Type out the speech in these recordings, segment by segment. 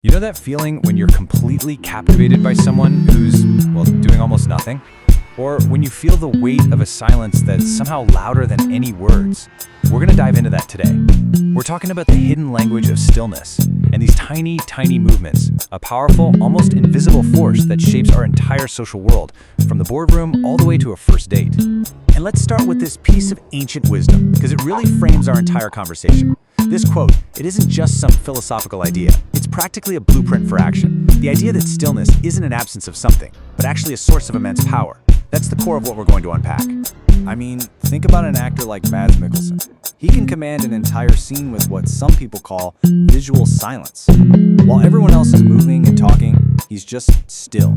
You know that feeling when you're completely captivated by someone who's, well, doing almost nothing? Or when you feel the weight of a silence that's somehow louder than any words? We're gonna dive into that today. We're talking about the hidden language of stillness and these tiny, tiny movements, a powerful, almost invisible force that shapes our entire social world, from the boardroom all the way to a first date. And let's start with this piece of ancient wisdom, because it really frames our entire conversation. This quote, it isn't just some philosophical idea. It's practically a blueprint for action. The idea that stillness isn't an absence of something, but actually a source of immense power. That's the core of what we're going to unpack. I mean, think about an actor like Mads Mikkelsen. He can command an entire scene with what some people call visual silence. While everyone else is moving and talking, he's just still.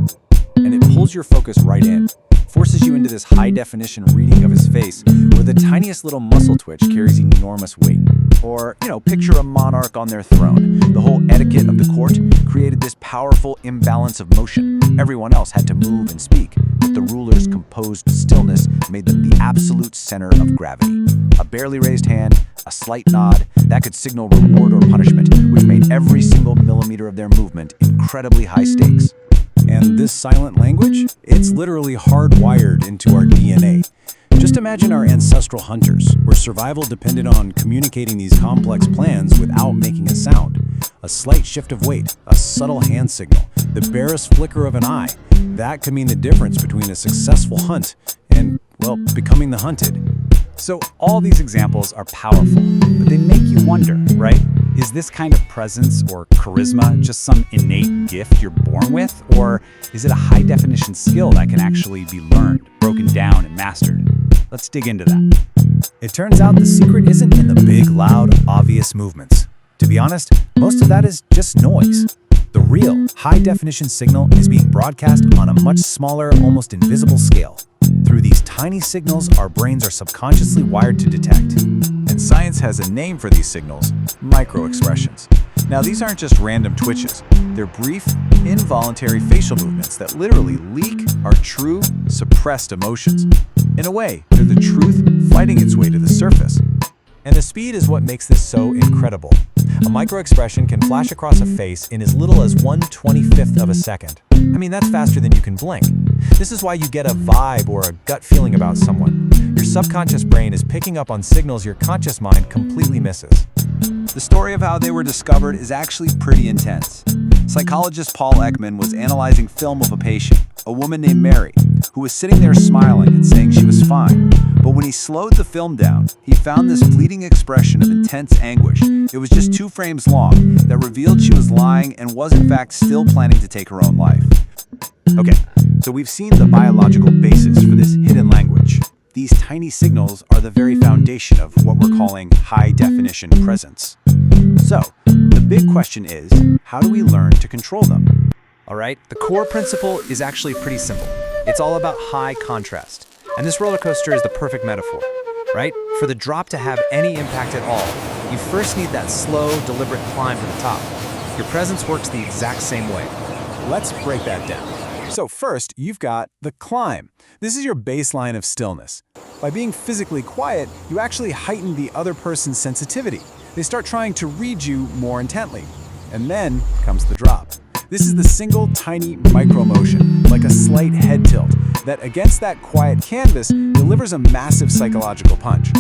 And it pulls your focus right in. Forces you into this high-definition reading of his face, where the tiniest little muscle twitch carries enormous weight. Or, picture a monarch on their throne. The whole etiquette of the court created this powerful imbalance of motion. Everyone else had to move and speak, but the ruler's composed stillness made them the absolute center of gravity. A barely raised hand, a slight nod, that could signal reward or punishment, which made every single millimeter of their movement incredibly high stakes. And this silent language, it's literally hardwired into our DNA. Just imagine our ancestral hunters, where survival depended on communicating these complex plans without making a sound. A slight shift of weight, a subtle hand signal, the barest flicker of an eye. That could mean the difference between a successful hunt and, becoming the hunted. So all these examples are powerful, but they make you wonder, right? Is this kind of presence or charisma just some innate gift you're born with? Or is it a high-definition skill that can actually be learned, broken down, and mastered? Let's dig into that. It turns out the secret isn't in the big, loud, obvious movements. To be honest, most of that is just noise. The real, high-definition signal is being broadcast on a much smaller, almost invisible scale. Through these tiny signals, our brains are subconsciously wired to detect. And science has a name for these signals: microexpressions. Now, these aren't just random twitches. They're brief, involuntary facial movements that literally leak our true, suppressed emotions. In a way, they're the truth fighting its way to the surface. And the speed is what makes this so incredible. A microexpression can flash across a face in as little as 1/25th of a second. I mean, that's faster than you can blink. This is why you get a vibe or a gut feeling about someone. Your subconscious brain is picking up on signals your conscious mind completely misses. The story of how they were discovered is actually pretty intense. Psychologist Paul Ekman was analyzing film of a patient, a woman named Mary, who was sitting there smiling and saying she was fine. But when he slowed the film down, he found this fleeting expression of intense anguish. It was just 2 frames long that revealed she was lying and was in fact still planning to take her own life. Okay, so we've seen the biological basis for this hidden language. These tiny signals are the very foundation of what we're calling high-definition presence. So, the big question is, how do we learn to control them? All right, the core principle is actually pretty simple. It's all about high contrast. And this roller coaster is the perfect metaphor, right? For the drop to have any impact at all, you first need that slow, deliberate climb to the top. Your presence works the exact same way. Let's break that down. So first, you've got the climb. This is your baseline of stillness. By being physically quiet, you actually heighten the other person's sensitivity. They start trying to read you more intently. And then comes the drop. This is the single tiny micro motion, like a slight head tilt, that against that quiet canvas delivers a massive psychological punch.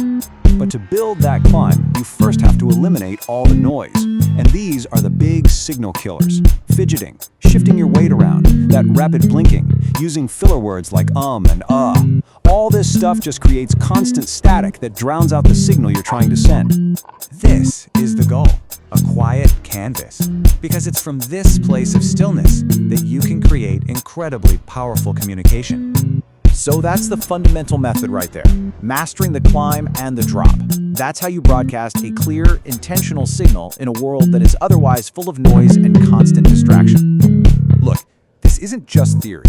But to build that climb, you first have to eliminate all the noise. And these are the big signal killers: fidgeting, shifting your weight around, that rapid blinking, using filler words like and All this stuff just creates constant static that drowns out the signal you're trying to send. This is the goal, a quiet canvas. Because it's from this place of stillness that you can create incredibly powerful communication. So that's the fundamental method right there. Mastering the climb and the drop. That's how you broadcast a clear, intentional signal in a world that is otherwise full of noise and constant distraction. Look, this isn't just theory.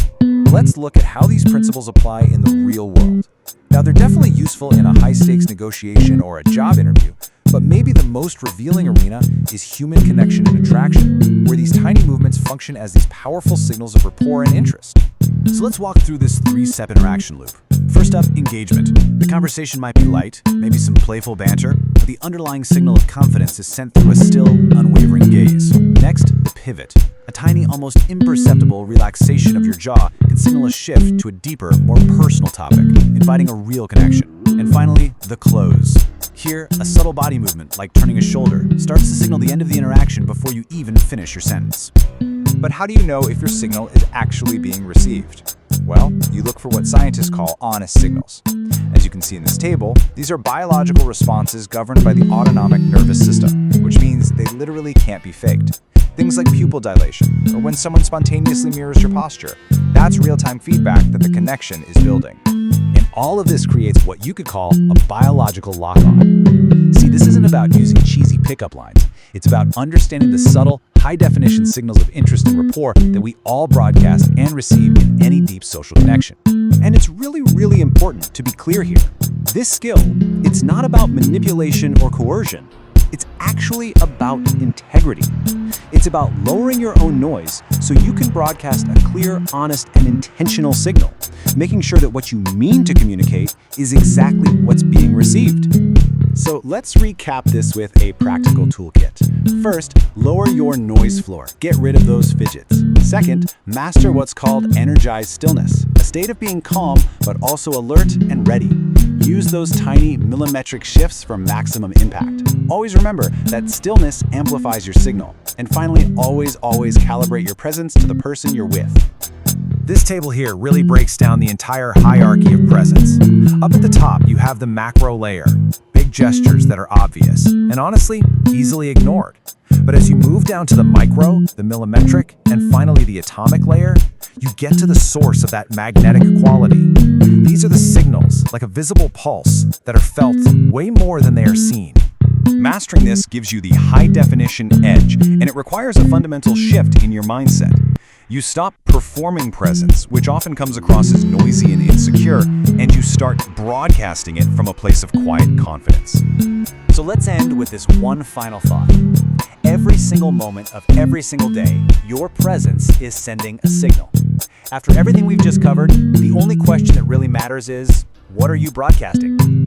Let's look at how these principles apply in the real world. Now, they're definitely useful in a high-stakes negotiation or a job interview, but maybe the most revealing arena is human connection and attraction, where these tiny movements function as these powerful signals of rapport and interest. So let's walk through this 3-step interaction loop. First up, engagement. The conversation might be light, maybe some playful banter, but the underlying signal of confidence is sent through a still, unwavering gaze. Next, the pivot. A tiny, almost imperceptible relaxation of your jaw can signal a shift to a deeper, more personal topic, inviting a real connection. And finally, the close. Here, a subtle body movement, like turning a shoulder, starts to signal the end of the interaction before you even finish your sentence. But how do you know if your signal is actually being received? Well, you look for what scientists call honest signals. As you can see in this table, these are biological responses governed by the autonomic nervous system, which means they literally can't be faked. Things like pupil dilation, or when someone spontaneously mirrors your posture. That's real-time feedback that the connection is building. And all of this creates what you could call a biological lock-on. See, this isn't about using cheesy pickup lines. It's about understanding the subtle, high-definition signals of interest and rapport that we all broadcast and receive in any deep social connection. And it's really, really important to be clear here. This skill, it's not about manipulation or coercion. It's actually about integrity. It's about lowering your own noise so you can broadcast a clear, honest, and intentional signal, making sure that what you mean to communicate is exactly what's being received. So let's recap this with a practical toolkit. First, lower your noise floor. Get rid of those fidgets. Second, master what's called energized stillness, a state of being calm but also alert and ready. Use those tiny millimetric shifts for maximum impact. Always remember that stillness amplifies your signal. And finally, always calibrate your presence to the person you're with. This table here really breaks down the entire hierarchy of presence. Up at the top, you have the macro layer, big gestures that are obvious, and honestly, easily ignored. But as you move down to the micro, the millimetric, and finally the atomic layer, you get to the source of that magnetic quality. These are the signals, like a visible pulse, that are felt way more than they are seen. Mastering this gives you the high-definition edge, and it requires a fundamental shift in your mindset. You stop performing presence, which often comes across as noisy and insecure, and you start broadcasting it from a place of quiet confidence. So let's end with this one final thought. Every single moment of every single day, your presence is sending a signal. After everything we've just covered, the only question that really matters is, what are you broadcasting?